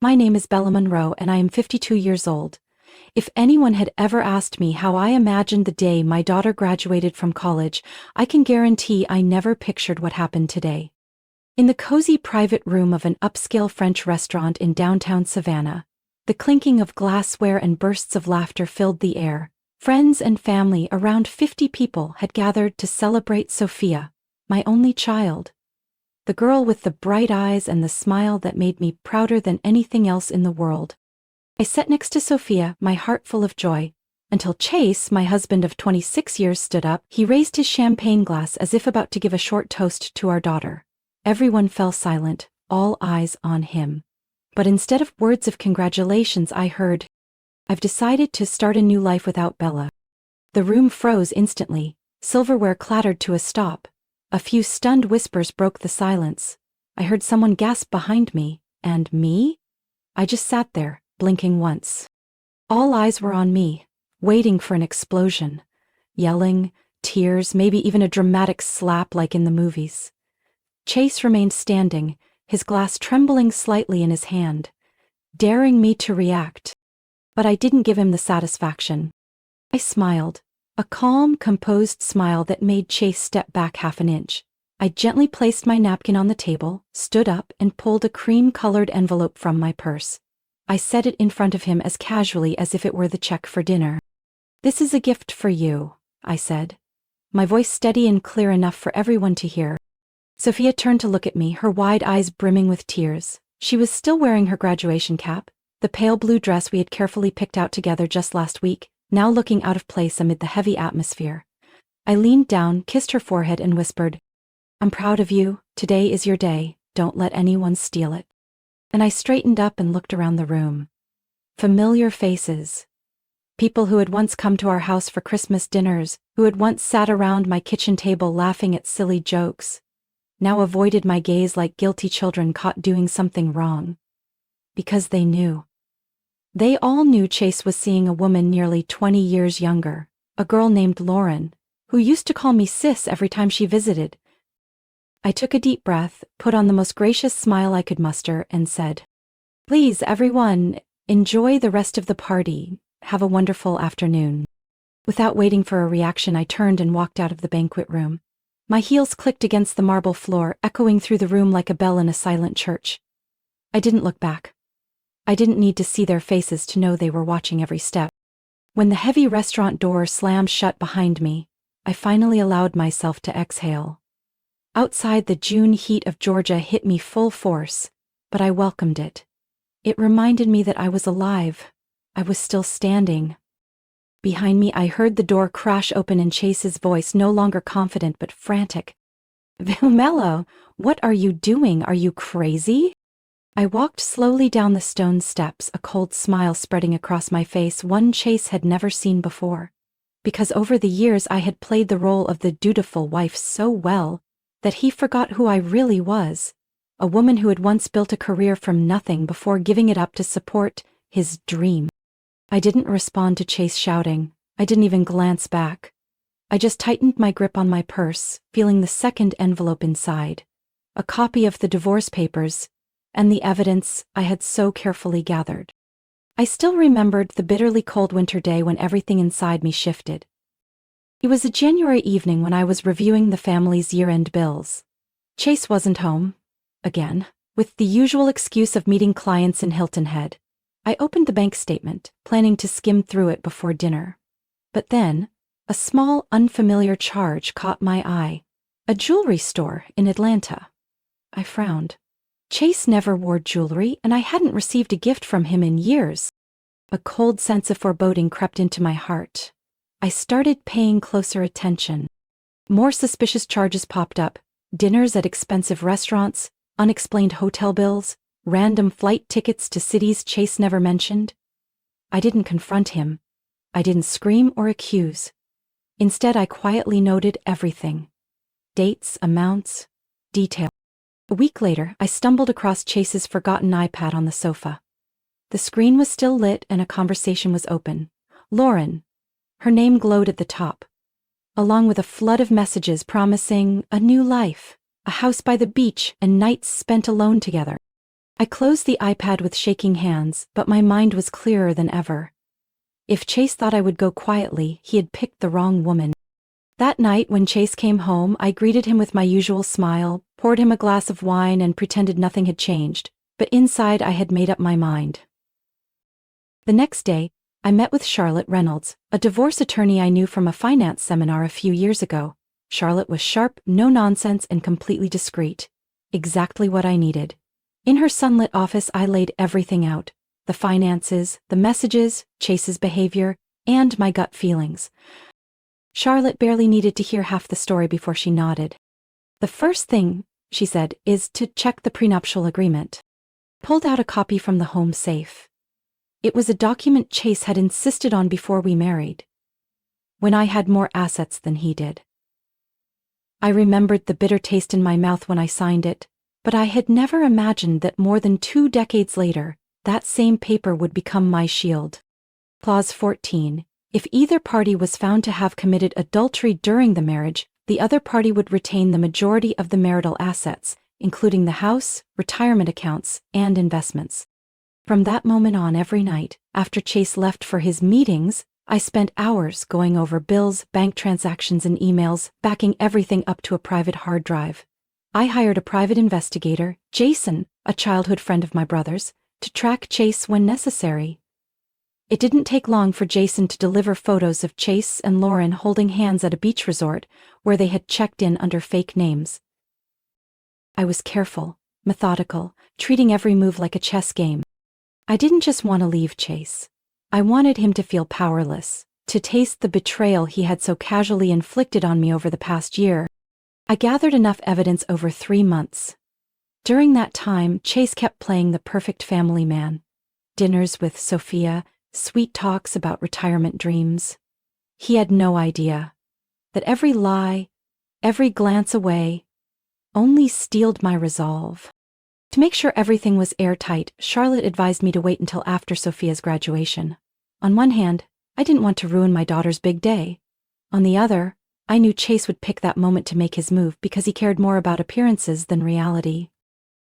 My name is Bella Monroe and I am 52 years old. If anyone had ever asked me how I imagined the day my daughter graduated from college, I can guarantee I never pictured what happened today. In the cozy private room of an upscale French restaurant in downtown Savannah, the clinking of glassware and bursts of laughter filled the air. Friends and family, around 50 people, had gathered to celebrate Sophia, my only child. The girl with the bright eyes and the smile that made me prouder than anything else in the world. I sat next to Sophia, my heart full of joy, until Chase, my husband of 26 years, stood up. He raised his champagne glass as if about to give a short toast to our daughter. Everyone fell silent, all eyes on him. But instead of words of congratulations, I heard, "I've decided to start a new life without Bella." The room froze instantly. Silverware clattered to a stop. A few stunned whispers broke the silence. I heard someone gasp behind me, and me? I just sat there, blinking once. All eyes were on me, waiting for an explosion. Yelling, tears, maybe even a dramatic slap like in the movies. Chase remained standing, his glass trembling slightly in his hand, daring me to react. But I didn't give him the satisfaction. I smiled. A calm, composed smile that made Chase step back half an inch. I gently placed my napkin on the table, stood up, and pulled a cream-colored envelope from my purse. I set it in front of him as casually as if it were the check for dinner. "This is a gift for you," I said, my voice steady and clear enough for everyone to hear. Sophia turned to look at me, her wide eyes brimming with tears. She was still wearing her graduation cap, the pale blue dress we had carefully picked out together just last week, now looking out of place amid the heavy atmosphere. I leaned down, kissed her forehead, and whispered, "I'm proud of you. Today is your day. Don't let anyone steal it." And I straightened up and looked around the room. Familiar faces. People who had once come to our house for Christmas dinners, who had once sat around my kitchen table laughing at silly jokes, now avoided my gaze like guilty children caught doing something wrong. Because they knew. They all knew Chase was seeing a woman nearly 20 years younger, a girl named Lauren, who used to call me sis every time she visited. I took a deep breath, put on the most gracious smile I could muster, and said, "Please, everyone, enjoy the rest of the party. Have a wonderful afternoon." Without waiting for a reaction, I turned and walked out of the banquet room. My heels clicked against the marble floor, echoing through the room like a bell in a silent church. I didn't look back. I didn't need to see their faces to know they were watching every step. When the heavy restaurant door slammed shut behind me, I finally allowed myself to exhale. Outside, the June heat of Georgia hit me full force, but I welcomed it. It reminded me that I was alive. I was still standing. Behind me, I heard the door crash open and Chase's voice, no longer confident but frantic. "Vilmela, what are you doing? Are you crazy?" I walked slowly down the stone steps, a cold smile spreading across my face, one Chase had never seen before. Because over the years I had played the role of the dutiful wife so well that he forgot who I really was, a woman who had once built a career from nothing before giving it up to support his dream. I didn't respond to Chase shouting. I didn't even glance back. I just tightened my grip on my purse, feeling the second envelope inside, a copy of the divorce papers, and the evidence I had so carefully gathered. I still remembered the bitterly cold winter day when everything inside me shifted. It was a January evening when I was reviewing the family's year-end bills. Chase wasn't home, again, with the usual excuse of meeting clients in Hilton Head. I opened the bank statement, planning to skim through it before dinner. But then, a small, unfamiliar charge caught my eye. A jewelry store in Atlanta. I frowned. Chase never wore jewelry, and I hadn't received a gift from him in years. A cold sense of foreboding crept into my heart. I started paying closer attention. More suspicious charges popped up: dinners at expensive restaurants, unexplained hotel bills, random flight tickets to cities Chase never mentioned. I didn't confront him. I didn't scream or accuse. Instead, I quietly noted everything. Dates, amounts, details. A week later, I stumbled across Chase's forgotten iPad on the sofa. The screen was still lit and a conversation was open. Lauren. Her name glowed at the top, along with a flood of messages promising a new life, a house by the beach, and nights spent alone together. I closed the iPad with shaking hands, but my mind was clearer than ever. If Chase thought I would go quietly, he had picked the wrong woman. That night when Chase came home, I greeted him with my usual smile, poured him a glass of wine and pretended nothing had changed, but inside I had made up my mind. The next day, I met with Charlotte Reynolds, a divorce attorney I knew from a finance seminar a few years ago. Charlotte was sharp, no-nonsense, and completely discreet. Exactly what I needed. In her sunlit office I laid everything out. The finances, the messages, Chase's behavior, and my gut feelings. Charlotte barely needed to hear half the story before she nodded. "The first thing," she said, "is to check the prenuptial agreement." Pulled out a copy from the home safe. It was a document Chase had insisted on before we married, when I had more assets than he did. I remembered the bitter taste in my mouth when I signed it, but I had never imagined that more than 2 decades later, that same paper would become my shield. Clause 14. If either party was found to have committed adultery during the marriage, the other party would retain the majority of the marital assets, including the house, retirement accounts, and investments. From that moment on, every night, after Chase left for his meetings, I spent hours going over bills, bank transactions, and emails, backing everything up to a private hard drive. I hired a private investigator, Jason, a childhood friend of my brother's, to track Chase when necessary. It didn't take long for Jason to deliver photos of Chase and Lauren holding hands at a beach resort where they had checked in under fake names. I was careful, methodical, treating every move like a chess game. I didn't just want to leave Chase. I wanted him to feel powerless, to taste the betrayal he had so casually inflicted on me over the past year. I gathered enough evidence over 3 months. During that time, Chase kept playing the perfect family man. Dinners with Sophia, sweet talks about retirement dreams. He had no idea that every lie, every glance away, only steeled my resolve. To make sure everything was airtight, Charlotte advised me to wait until after Sophia's graduation. On one hand, I didn't want to ruin my daughter's big day. On the other, I knew Chase would pick that moment to make his move because he cared more about appearances than reality.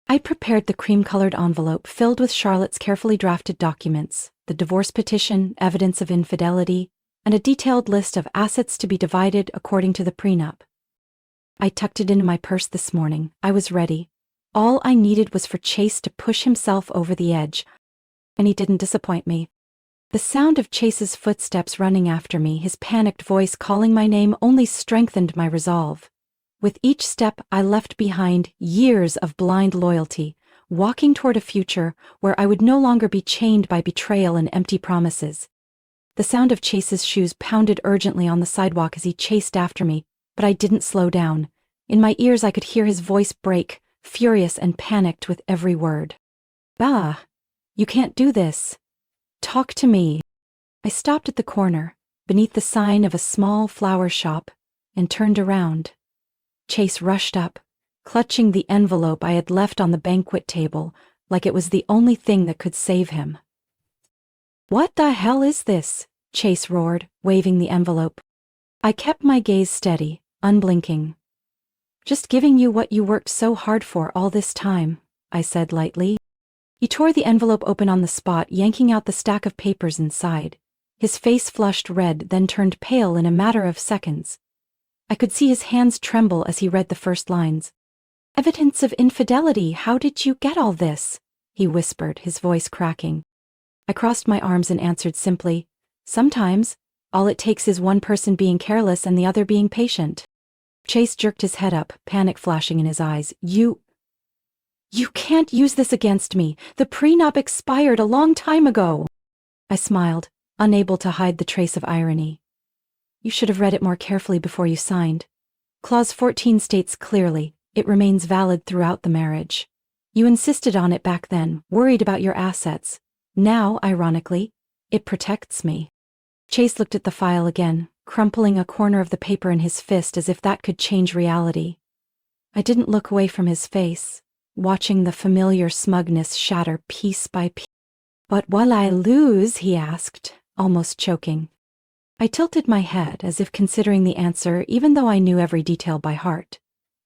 I prepared the cream-colored envelope filled with Charlotte's carefully drafted documents, the divorce petition, evidence of infidelity, and a detailed list of assets to be divided according to the prenup. I tucked it into my purse this morning. I was ready. All I needed was for Chase to push himself over the edge, and he didn't disappoint me. The sound of Chase's footsteps running after me, his panicked voice calling my name, only strengthened my resolve. With each step, I left behind years of blind loyalty, walking toward a future where I would no longer be chained by betrayal and empty promises. The sound of Chase's shoes pounded urgently on the sidewalk as he chased after me, but I didn't slow down. In my ears I could hear his voice break, furious and panicked with every word. "Bah! You can't do this. Talk to me." I stopped at the corner, beneath the sign of a small flower shop, and turned around. Chase rushed up, clutching the envelope I had left on the banquet table, like it was the only thing that could save him. "What the hell is this?" Chase roared, waving the envelope. I kept my gaze steady, unblinking. "Just giving you what you worked so hard for all this time," I said lightly. He tore the envelope open on the spot, yanking out the stack of papers inside. His face flushed red, then turned pale in a matter of seconds. I could see his hands tremble as he read the first lines. "Evidence of infidelity, how did you get all this?" he whispered, his voice cracking. I crossed my arms and answered simply, "Sometimes, all it takes is one person being careless and the other being patient." Chase jerked his head up, panic flashing in his eyes. You can't use this against me. The prenup expired a long time ago." I smiled, unable to hide the trace of irony. "You should have read it more carefully before you signed. Clause 14 states clearly, it remains valid throughout the marriage. You insisted on it back then, worried about your assets. Now, ironically, it protects me." Chase looked at the file again, crumpling a corner of the paper in his fist as if that could change reality. I didn't look away from his face, watching the familiar smugness shatter piece by piece. "But will I lose?" he asked, almost choking. I tilted my head as if considering the answer, even though I knew every detail by heart.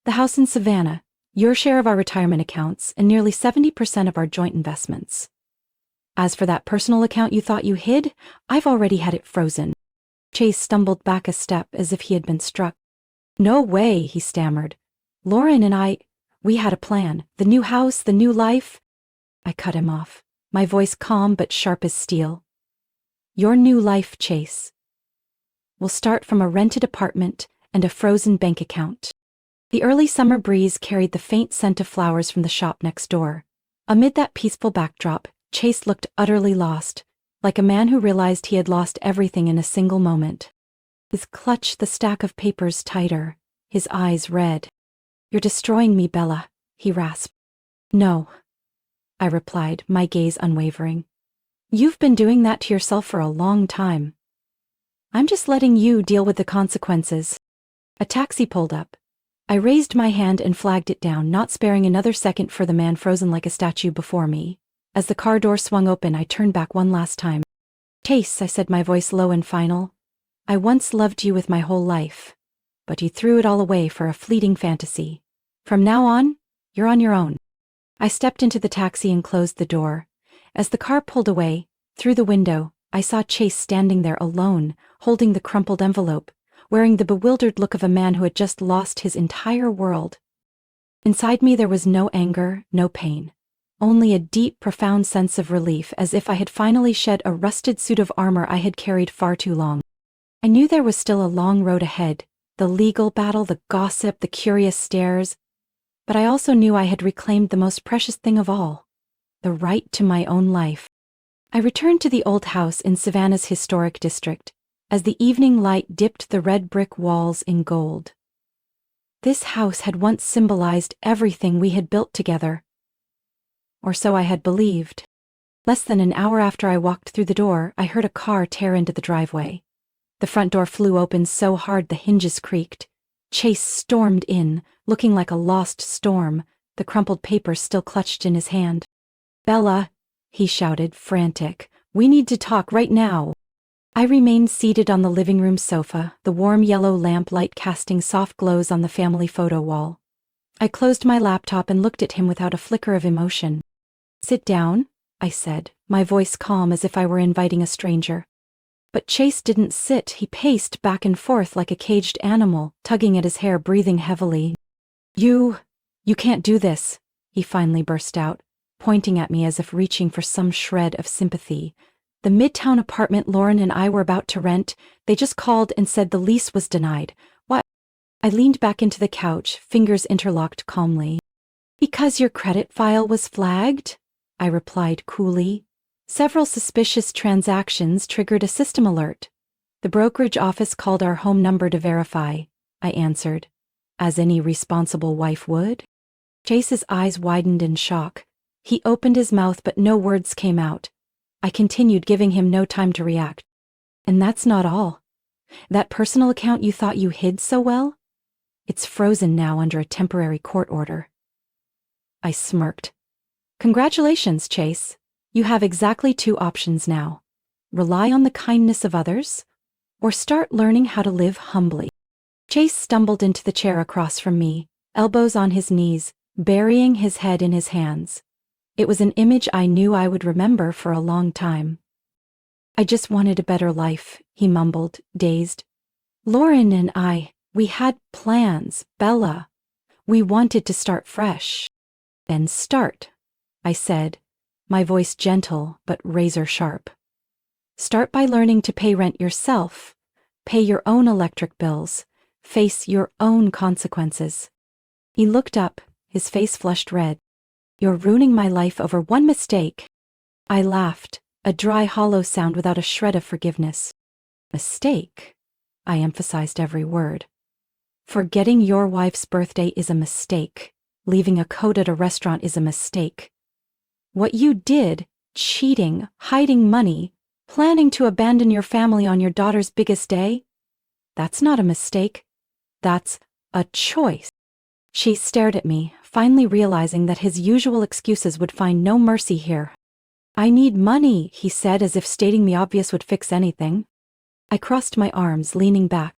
"The house in Savannah, your share of our retirement accounts, and nearly 70% of our joint investments. As for that personal account you thought you hid, I've already had it frozen." Chase stumbled back a step as if he had been struck. "No way," he stammered. "Lauren and we had a plan. The new house, the new life." I cut him off, my voice calm but sharp as steel. "Your new life, Chase, will start from a rented apartment and a frozen bank account." The early summer breeze carried the faint scent of flowers from the shop next door. Amid that peaceful backdrop, Chase looked utterly lost, like a man who realized he had lost everything in a single moment. His clutched the stack of papers tighter, his eyes red. "You're destroying me, Bella," he rasped. "No," I replied, my gaze unwavering. "You've been doing that to yourself for a long time. I'm just letting you deal with the consequences." A taxi pulled up. I raised my hand and flagged it down, not sparing another second for the man frozen like a statue before me. As the car door swung open, I turned back one last time. "Chase," I said, my voice low and final, "I once loved you with my whole life, but you threw it all away for a fleeting fantasy. From now on, you're on your own." I stepped into the taxi and closed the door. As the car pulled away, through the window, I saw Chase standing there alone, holding the crumpled envelope, wearing the bewildered look of a man who had just lost his entire world. Inside me there was no anger, no pain. Only a deep, profound sense of relief, as if I had finally shed a rusted suit of armor I had carried far too long. I knew there was still a long road ahead, the legal battle, the gossip, the curious stares, but I also knew I had reclaimed the most precious thing of all, the right to my own life. I returned to the old house in Savannah's historic district, as the evening light dipped the red brick walls in gold. This house had once symbolized everything we had built together. Or so I had believed. Less than an hour after I walked through the door, I heard a car tear into the driveway. The front door flew open so hard the hinges creaked. Chase stormed in, looking like a lost storm, the crumpled paper still clutched in his hand. "Bella," he shouted, frantic, "we need to talk right now." I remained seated on the living room sofa, the warm yellow lamp light casting soft glows on the family photo wall. I closed my laptop and looked at him without a flicker of emotion. "Sit down," I said, my voice calm as if I were inviting a stranger. But Chase didn't sit. He paced back and forth like a caged animal, tugging at his hair, breathing heavily. You can't do this," he finally burst out, pointing at me as if reaching for some shred of sympathy. "The Midtown apartment Lauren and I were about to rent, they just called and said the lease was denied. Why?" I leaned back into the couch, fingers interlocked calmly. "Because your credit file was flagged," I replied coolly. "Several suspicious transactions triggered a system alert. The brokerage office called our home number to verify," I answered, as any responsible wife would. Chase's eyes widened in shock. He opened his mouth but no words came out. I continued, giving him no time to react. "And that's not all. That personal account you thought you hid so well? It's frozen now under a temporary court order." I smirked. "Congratulations, Chase. You have exactly two options now. Rely on the kindness of others, or start learning how to live humbly." Chase stumbled into the chair across from me, elbows on his knees, burying his head in his hands. It was an image I knew I would remember for a long time. "I just wanted a better life," he mumbled, dazed. "Lauren and we had plans, Bella. We wanted to start fresh." "Then start," I said, my voice gentle but razor sharp. "Start by learning to pay rent yourself, pay your own electric bills, face your own consequences." He looked up, his face flushed red. "You're ruining my life over one mistake." I laughed, a dry, hollow sound without a shred of forgiveness. "Mistake?" I emphasized every word. "Forgetting your wife's birthday is a mistake. Leaving a coat at a restaurant is a mistake. What you did, cheating, hiding money, planning to abandon your family on your daughter's biggest day, that's not a mistake. That's a choice." She stared at me, finally realizing that his usual excuses would find no mercy here. "I need money," he said, as if stating the obvious would fix anything. I crossed my arms, leaning back.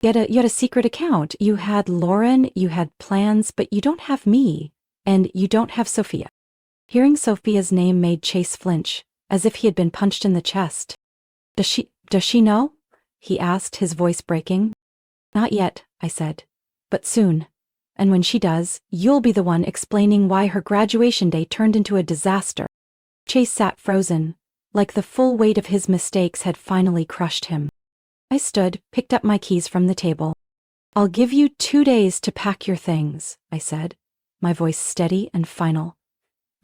You had a secret account. You had Lauren, you had plans, but you don't have me. And you don't have Sophia. Hearing Sophia's name made Chase flinch, as if he had been punched in the chest. Does she know? He asked, his voice breaking. Not yet, I said. But soon. And when she does, you'll be the one explaining why her graduation day turned into a disaster. Chase sat frozen, like the full weight of his mistakes had finally crushed him. I stood, picked up my keys from the table. I'll give you 2 days to pack your things, I said, my voice steady and final.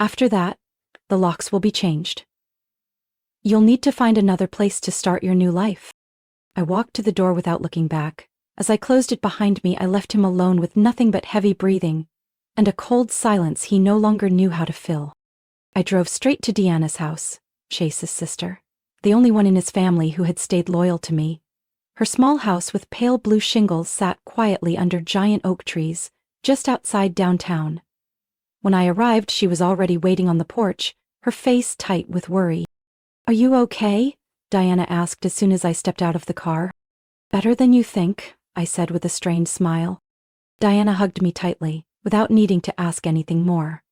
After that, the locks will be changed. You'll need to find another place to start your new life. I walked to the door without looking back. As I closed it behind me, I left him alone with nothing but heavy breathing and a cold silence he no longer knew how to fill. I drove straight to Deanna's house, Chase's sister, the only one in his family who had stayed loyal to me. Her small house with pale blue shingles sat quietly under giant oak trees, just outside downtown. When I arrived, she was already waiting on the porch, her face tight with worry. Are you okay? Diana asked as soon as I stepped out of the car. Better than you think, I said with a strained smile. Diana hugged me tightly, without needing to ask anything more.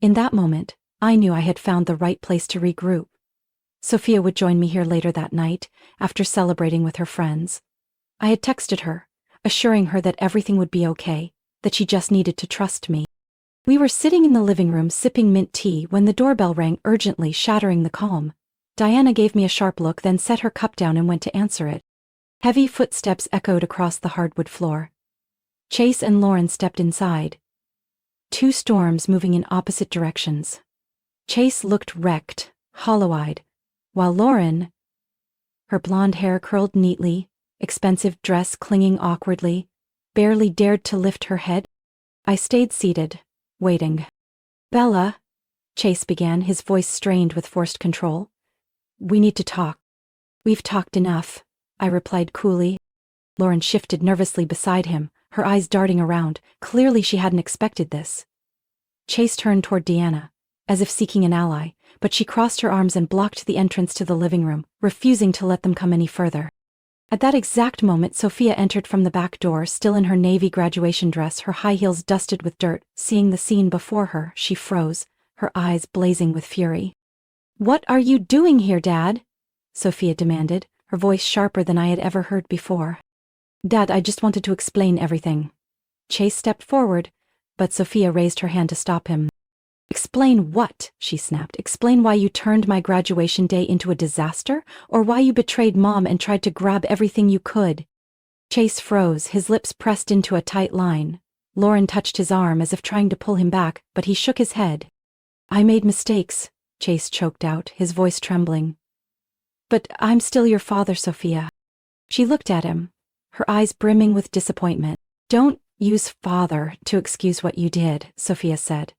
In that moment, I knew I had found the right place to regroup. Sophia would join me here later that night, after celebrating with her friends. I had texted her, assuring her that everything would be okay, that she just needed to trust me. We were sitting in the living room sipping mint tea when the doorbell rang urgently, shattering the calm. Diana gave me a sharp look, then set her cup down and went to answer it. Heavy footsteps echoed across the hardwood floor. Chase and Lauren stepped inside. 2 storms moving in opposite directions. Chase looked wrecked, hollow-eyed, while Lauren, her blonde hair curled neatly, expensive dress clinging awkwardly, barely dared to lift her head. I stayed seated, waiting. Bella, Chase began, his voice strained with forced control. We need to talk. We've talked enough, I replied coolly. Lauren shifted nervously beside him, her eyes darting around. Clearly she hadn't expected this. Chase turned toward Deanna, as if seeking an ally, but she crossed her arms and blocked the entrance to the living room, refusing to let them come any further. At that exact moment, Sophia entered from the back door, still in her navy graduation dress, her high heels dusted with dirt. Seeing the scene before her, she froze, her eyes blazing with fury. What are you doing here, Dad? Sophia demanded, her voice sharper than I had ever heard before. Dad, I just wanted to explain everything. Chase stepped forward, but Sophia raised her hand to stop him. Explain what? She snapped. Explain why you turned my graduation day into a disaster, or why you betrayed Mom and tried to grab everything you could. Chase froze, his lips pressed into a tight line. Lauren touched his arm as if trying to pull him back, but he shook his head. I made mistakes, Chase choked out, his voice trembling. But I'm still your father, Sophia. She looked at him, her eyes brimming with disappointment. Don't use father to excuse what you did, Sophia said.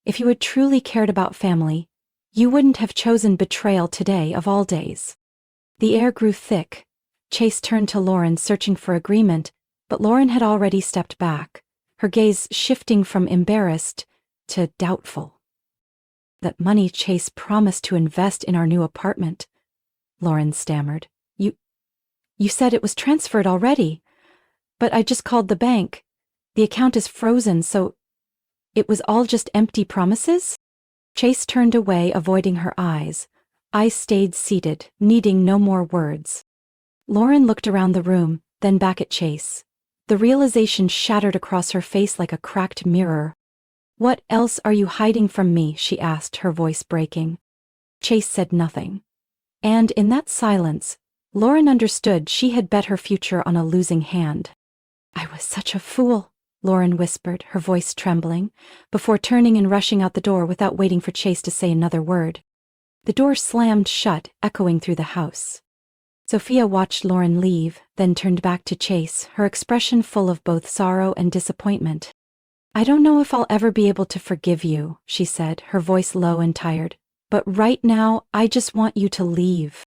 If you had truly cared about family, you wouldn't have chosen betrayal today of all days. The air grew thick. Chase turned to Lauren, searching for agreement, but Lauren had already stepped back, her gaze shifting from embarrassed to doubtful. That money Chase promised to invest in our new apartment, Lauren stammered. You said it was transferred already, but I just called the bank. The account is frozen, so it was all just empty promises? Chase turned away, avoiding her eyes. I stayed seated, needing no more words. Lauren looked around the room, then back at Chase. The realization shattered across her face like a cracked mirror. What else are you hiding from me? She asked, her voice breaking. Chase said nothing. And in that silence, Lauren understood she had bet her future on a losing hand. I was such a fool, Lauren whispered, her voice trembling, before turning and rushing out the door without waiting for Chase to say another word. The door slammed shut, echoing through the house. Sophia watched Lauren leave, then turned back to Chase, her expression full of both sorrow and disappointment. I don't know if I'll ever be able to forgive you, she said, her voice low and tired. But right now, I just want you to leave.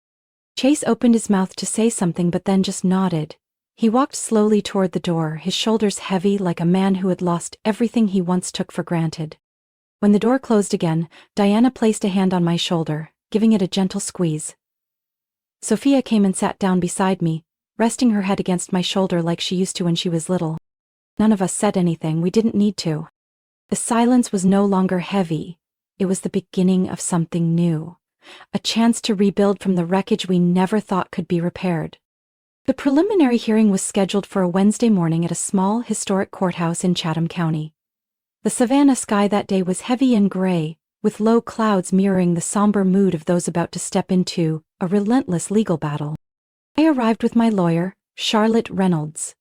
Chase opened his mouth to say something but then just nodded. He walked slowly toward the door, his shoulders heavy like a man who had lost everything he once took for granted. When the door closed again, Diana placed a hand on my shoulder, giving it a gentle squeeze. Sophia came and sat down beside me, resting her head against my shoulder like she used to when she was little. None of us said anything, we didn't need to. The silence was no longer heavy. It was the beginning of something new. A chance to rebuild from the wreckage we never thought could be repaired. The preliminary hearing was scheduled for a Wednesday morning at a small, historic courthouse in Chatham County. The Savannah sky that day was heavy and gray, with low clouds mirroring the somber mood of those about to step into a relentless legal battle. I arrived with my lawyer, Charlotte Reynolds,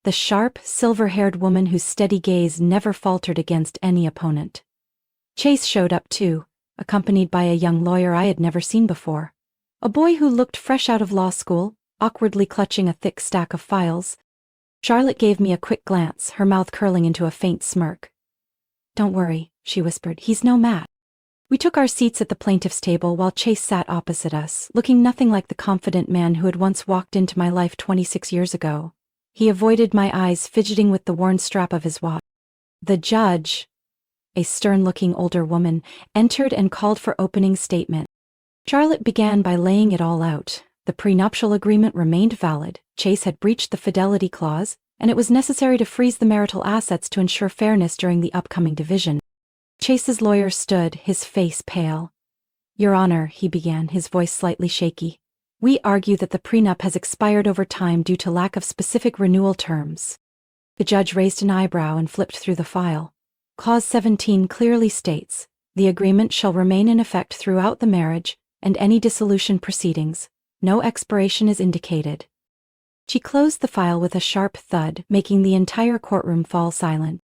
the sharp, silver-haired woman whose steady gaze never faltered against any opponent. Chase showed up too, accompanied by a young lawyer I had never seen before. A boy who looked fresh out of law school, awkwardly clutching a thick stack of files. Charlotte gave me a quick glance, her mouth curling into a faint smirk. "Don't worry," she whispered, "he's no match." We took our seats at the plaintiff's table while Chase sat opposite us, looking nothing like the confident man who had once walked into my life 26 years ago. He avoided my eyes, fidgeting with the worn strap of his watch. The judge, a stern-looking older woman, entered and called for opening statement. Charlotte began by laying it all out. The prenuptial agreement remained valid, Chase had breached the fidelity clause, and it was necessary to freeze the marital assets to ensure fairness during the upcoming division. Chase's lawyer stood, his face pale. "Your Honor," he began, his voice slightly shaky, "we argue that the prenup has expired over time due to lack of specific renewal terms." The judge raised an eyebrow and flipped through the file. Clause 17 clearly states, "The agreement shall remain in effect throughout the marriage and any dissolution proceedings. No expiration is indicated." She closed the file with a sharp thud, making the entire courtroom fall silent.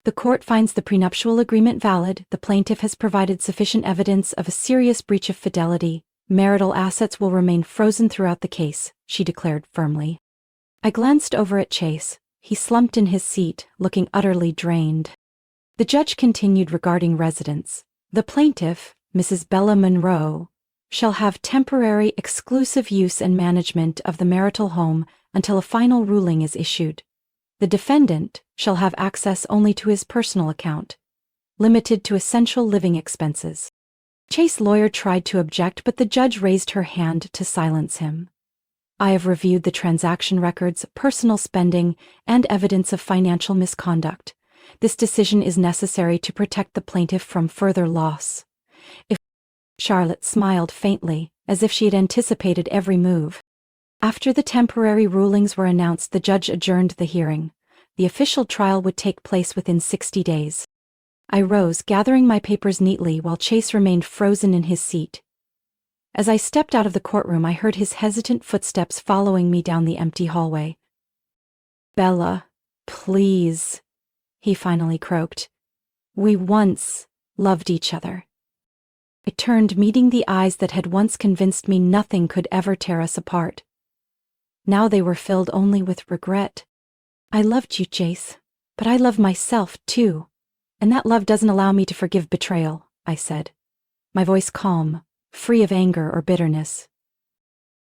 "The court finds the prenuptial agreement valid. The plaintiff has provided sufficient evidence of a serious breach of fidelity. Marital assets will remain frozen throughout the case," she declared firmly. I glanced over at Chase. He slumped in his seat, looking utterly drained. The judge continued regarding residence. "The plaintiff, Mrs. Bella Monroe, shall have temporary exclusive use and management of the marital home until a final ruling is issued. The defendant shall have access only to his personal account, limited to essential living expenses." Chase's lawyer tried to object, but the judge raised her hand to silence him. "I have reviewed the transaction records, personal spending, and evidence of financial misconduct. This decision is necessary to protect the plaintiff from further loss." Charlotte smiled faintly, as if she had anticipated every move. After the temporary rulings were announced, the judge adjourned the hearing. The official trial would take place within 60 days. I rose, gathering my papers neatly while Chase remained frozen in his seat. As I stepped out of the courtroom, I heard his hesitant footsteps following me down the empty hallway. "Bella, please," he finally croaked. "We once loved each other." I turned, meeting the eyes that had once convinced me nothing could ever tear us apart. Now they were filled only with regret. "I loved you, Chase, but I love myself, too. And that love doesn't allow me to forgive betrayal," I said, my voice calm, free of anger or bitterness.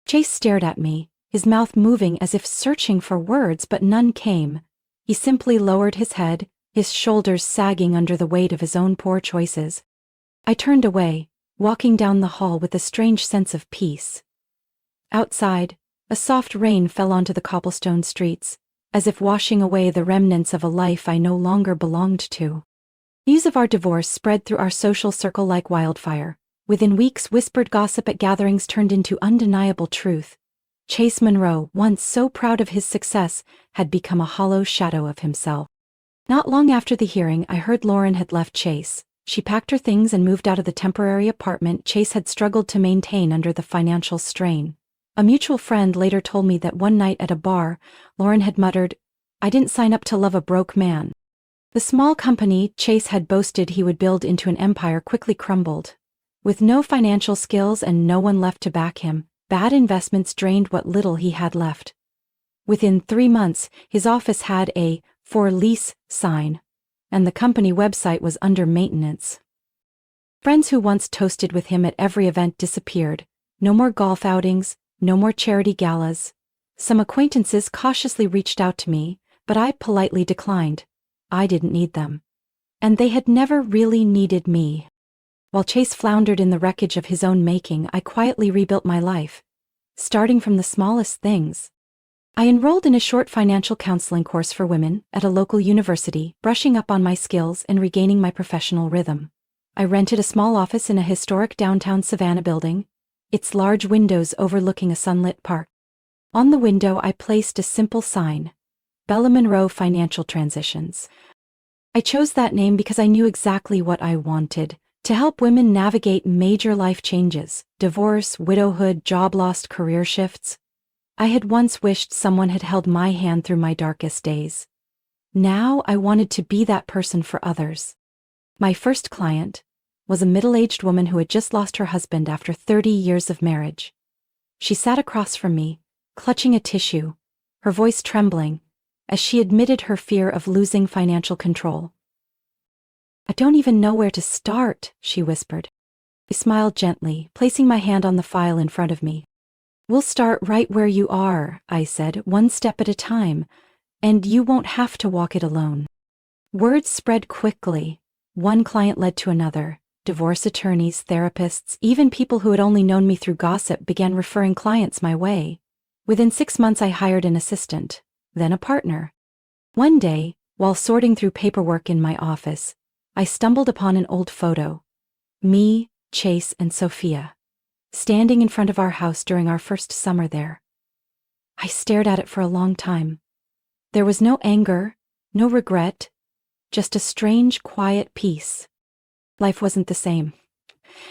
Chase stared at me, his mouth moving as if searching for words, but none came. He simply lowered his head, his shoulders sagging under the weight of his own poor choices. I turned away, walking down the hall with a strange sense of peace. Outside, a soft rain fell onto the cobblestone streets, as if washing away the remnants of a life I no longer belonged to. News of our divorce spread through our social circle like wildfire. Within weeks, whispered gossip at gatherings turned into undeniable truth. Chase Monroe, once so proud of his success, had become a hollow shadow of himself. Not long after the hearing, I heard Lauren had left Chase. She packed her things and moved out of the temporary apartment Chase had struggled to maintain under the financial strain. A mutual friend later told me that one night at a bar, Lauren had muttered, "I didn't sign up to love a broke man." The small company Chase had boasted he would build into an empire quickly crumbled. With no financial skills and no one left to back him, bad investments drained what little he had left. Within 3 months, his office had a "for lease" sign, and the company website was under maintenance. Friends who once toasted with him at every event disappeared. No more golf outings, no more charity galas. Some acquaintances cautiously reached out to me, but I politely declined. I didn't need them. And they had never really needed me. While Chase floundered in the wreckage of his own making, I quietly rebuilt my life, starting from the smallest things. I enrolled in a short financial counseling course for women at a local university, brushing up on my skills and regaining my professional rhythm. I rented a small office in a historic downtown Savannah building, its large windows overlooking a sunlit park. On the window I placed a simple sign, Bella Monroe Financial Transitions. I chose that name because I knew exactly what I wanted, to help women navigate major life changes, divorce, widowhood, job loss, career shifts. I had once wished someone had held my hand through my darkest days. Now I wanted to be that person for others. My first client was a middle-aged woman who had just lost her husband after 30 years of marriage. She sat across from me, clutching a tissue, her voice trembling, as she admitted her fear of losing financial control. "I don't even know where to start," she whispered. I smiled gently, placing my hand on the file in front of me. "We'll start right where you are," I said, "one step at a time, and you won't have to walk it alone." Words spread quickly. One client led to another. Divorce attorneys, therapists, even people who had only known me through gossip began referring clients my way. Within 6 months I hired an assistant, then a partner. One day, while sorting through paperwork in my office, I stumbled upon an old photo. Me, Chase, and Sophia, standing in front of our house during our first summer there. I stared at it for a long time. There was no anger, no regret, just a strange, quiet peace. Life wasn't the same.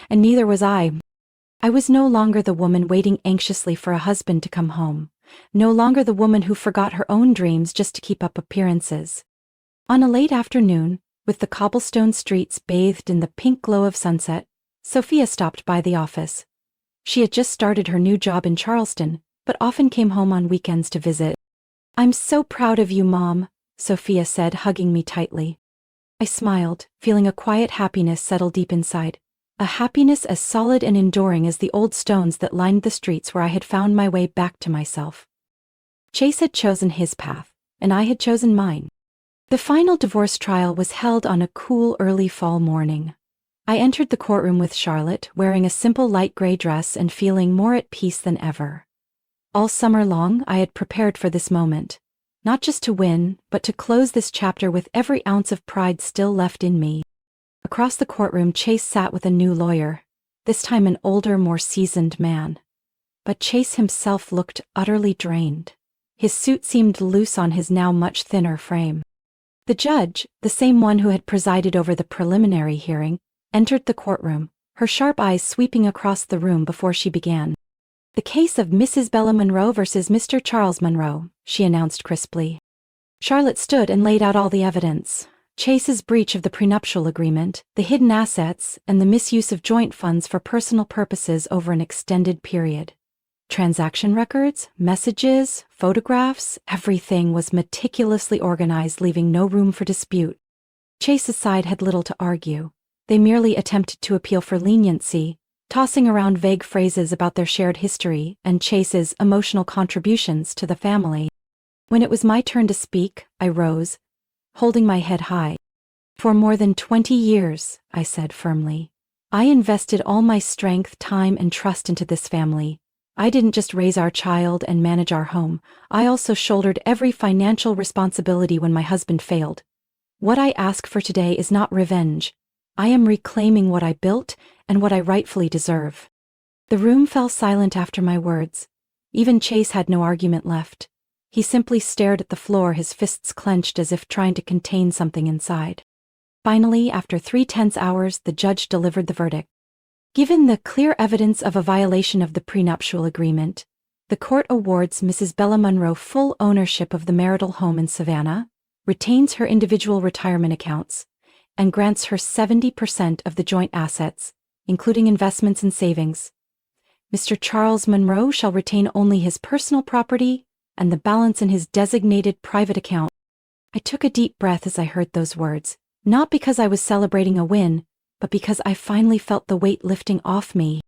And neither was I. I was no longer the woman waiting anxiously for a husband to come home, no longer the woman who forgot her own dreams just to keep up appearances. On a late afternoon, with the cobblestone streets bathed in the pink glow of sunset, Sophia stopped by the office. She had just started her new job in Charleston, but often came home on weekends to visit. "I'm so proud of you, Mom," Sophia said, hugging me tightly. I smiled, feeling a quiet happiness settle deep inside, a happiness as solid and enduring as the old stones that lined the streets where I had found my way back to myself. Chase had chosen his path, and I had chosen mine. The final divorce trial was held on a cool early fall morning. I entered the courtroom with Charlotte, wearing a simple light gray dress and feeling more at peace than ever. All summer long, I had prepared for this moment, not just to win, but to close this chapter with every ounce of pride still left in me. Across the courtroom, Chase sat with a new lawyer, this time an older, more seasoned man. But Chase himself looked utterly drained. His suit seemed loose on his now much thinner frame. The judge, the same one who had presided over the preliminary hearing, entered the courtroom, her sharp eyes sweeping across the room before she began. "The case of Mrs. Bella Monroe versus Mr. Charles Monroe," she announced crisply. Charlotte stood and laid out all the evidence. Chase's breach of the prenuptial agreement, the hidden assets, and the misuse of joint funds for personal purposes over an extended period. Transaction records, messages, photographs, everything was meticulously organized, leaving no room for dispute. Chase's side had little to argue. They merely attempted to appeal for leniency, tossing around vague phrases about their shared history and Chase's emotional contributions to the family. When it was my turn to speak, I rose, holding my head high. "For more than 20 years, I said firmly, "I invested all my strength, time, and trust into this family. I didn't just raise our child and manage our home, I also shouldered every financial responsibility when my husband failed. What I ask for today is not revenge. I am reclaiming what I built and what I rightfully deserve." The room fell silent after my words. Even Chase had no argument left. He simply stared at the floor, his fists clenched as if trying to contain something inside. Finally, after 3 tense hours, the judge delivered the verdict. Given the clear evidence of a violation of the prenuptial agreement, the court awards Mrs. Bella Monroe full ownership of the marital home in Savannah, retains her individual retirement accounts, and grants her 70% of the joint assets, including investments and savings. Mr. Charles Monroe shall retain only his personal property and the balance in his designated private account. I took a deep breath as I heard those words, not because I was celebrating a win, but because I finally felt the weight lifting off me.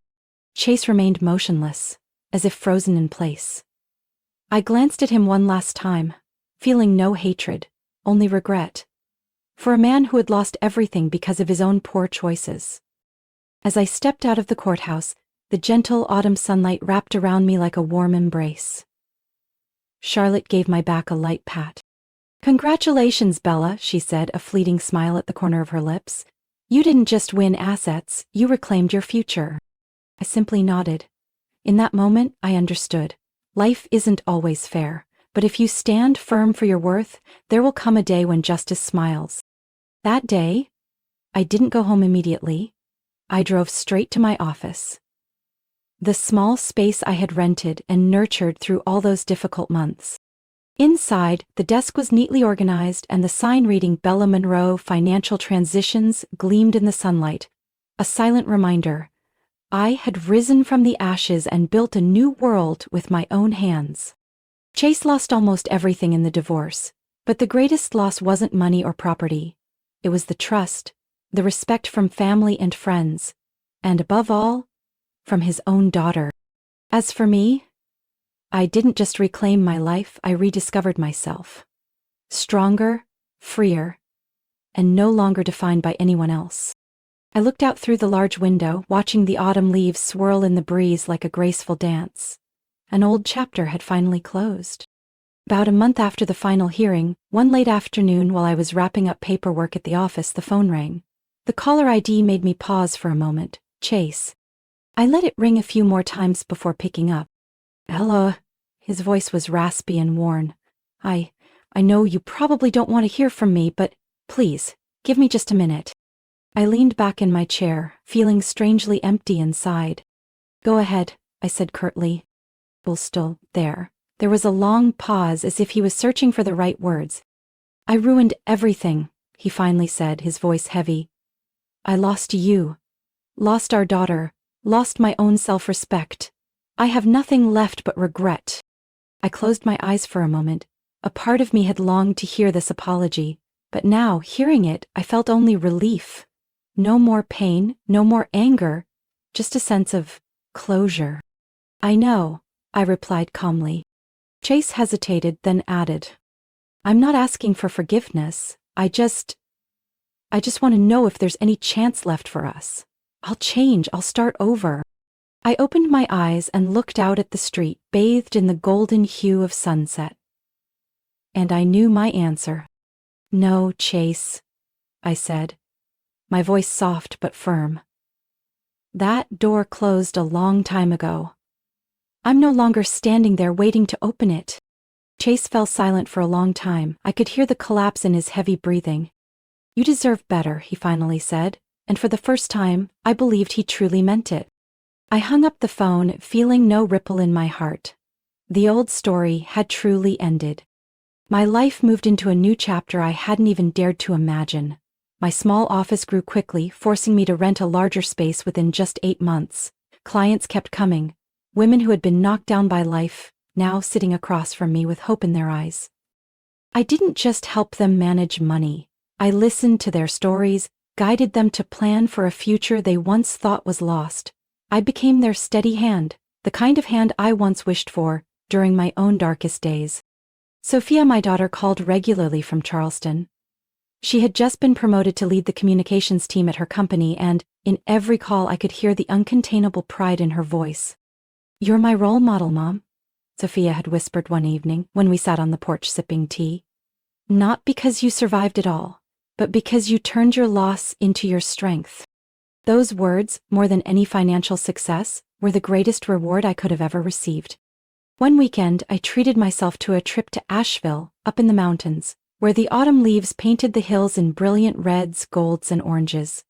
Chase remained motionless, as if frozen in place. I glanced at him one last time, feeling no hatred, only regret, for a man who had lost everything because of his own poor choices. As I stepped out of the courthouse, the gentle autumn sunlight wrapped around me like a warm embrace. Charlotte gave my back a light pat. Congratulations, Bella, she said, a fleeting smile at the corner of her lips. You didn't just win assets, you reclaimed your future. I simply nodded. In that moment, I understood. Life isn't always fair, but if you stand firm for your worth, there will come a day when justice smiles. That day, I didn't go home immediately. I drove straight to my office. The small space I had rented and nurtured through all those difficult months. Inside, the desk was neatly organized and the sign reading Bella Monroe Financial Transitions gleamed in the sunlight. A silent reminder. I had risen from the ashes and built a new world with my own hands. Chase lost almost everything in the divorce, but the greatest loss wasn't money or property. It was the trust, the respect from family and friends, and above all, from his own daughter. As for me, I didn't just reclaim my life, I rediscovered myself. Stronger, freer, and no longer defined by anyone else. I looked out through the large window, watching the autumn leaves swirl in the breeze like a graceful dance. An old chapter had finally closed. About a month after the final hearing, one late afternoon while I was wrapping up paperwork at the office, the phone rang. The caller ID made me pause for a moment. Chase. I let it ring a few more times before picking up. Ella. His voice was raspy and worn. I know you probably don't want to hear from me, but please, give me just a minute. I leaned back in my chair, feeling strangely empty inside. Go ahead, I said curtly. Well, still there. There was a long pause as if he was searching for the right words. I ruined everything, he finally said, his voice heavy. I lost you. Lost our daughter. Lost my own self-respect. I have nothing left but regret. I closed my eyes for a moment. A part of me had longed to hear this apology, but now, hearing it, I felt only relief. No more pain, no more anger, just a sense of closure. I know, I replied calmly. Chase hesitated, then added, I'm not asking for forgiveness. I just want to know if there's any chance left for us. I'll change, I'll start over. I opened my eyes and looked out at the street, bathed in the golden hue of sunset. And I knew my answer. No, Chase, I said, my voice soft but firm. That door closed a long time ago. I'm no longer standing there waiting to open it. Chase fell silent for a long time. I could hear the collapse in his heavy breathing. You deserve better, he finally said, and for the first time, I believed he truly meant it. I hung up the phone, feeling no ripple in my heart. The old story had truly ended. My life moved into a new chapter I hadn't even dared to imagine. My small office grew quickly, forcing me to rent a larger space within just 8 months. Clients kept coming. Women who had been knocked down by life, now sitting across from me with hope in their eyes. I didn't just help them manage money. I listened to their stories, guided them to plan for a future they once thought was lost. I became their steady hand, the kind of hand I once wished for during my own darkest days. Sophia, my daughter, called regularly from Charleston. She had just been promoted to lead the communications team at her company, and in every call I could hear the uncontainable pride in her voice. You're my role model, Mom, Sophia had whispered one evening when we sat on the porch sipping tea. Not because you survived it all, but because you turned your loss into your strength. Those words, more than any financial success, were the greatest reward I could have ever received. One weekend, I treated myself to a trip to Asheville, up in the mountains, where the autumn leaves painted the hills in brilliant reds, golds, and oranges.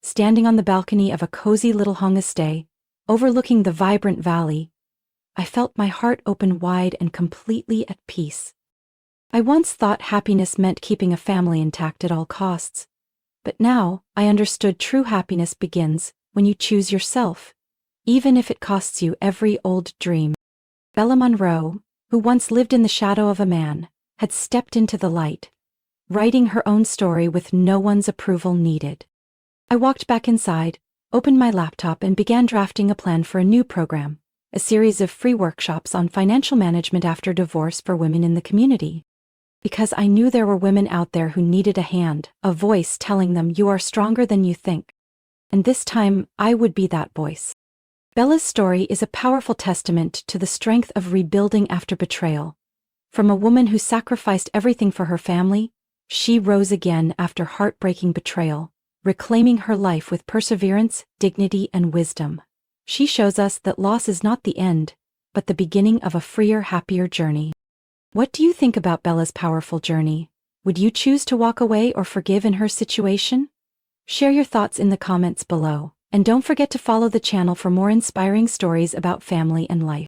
Standing on the balcony of a cozy little homestay, overlooking the vibrant valley, I felt my heart open wide and completely at peace. I once thought happiness meant keeping a family intact at all costs. But now, I understood true happiness begins when you choose yourself, even if it costs you every old dream. Bella Monroe, who once lived in the shadow of a man, had stepped into the light, writing her own story with no one's approval needed. I walked back inside, opened my laptop, and began drafting a plan for a new program, a series of free workshops on financial management after divorce for women in the community. Because I knew there were women out there who needed a hand, a voice telling them you are stronger than you think. And this time, I would be that voice. Bella's story is a powerful testament to the strength of rebuilding after betrayal, From a woman who sacrificed everything for her family, she rose again after heartbreaking betrayal, reclaiming her life with perseverance, dignity, and wisdom. She shows us that loss is not the end, but the beginning of a freer, happier journey. What do you think about Bella's powerful journey? Would you choose to walk away or forgive in her situation? Share your thoughts in the comments below, and don't forget to follow the channel for more inspiring stories about family and life.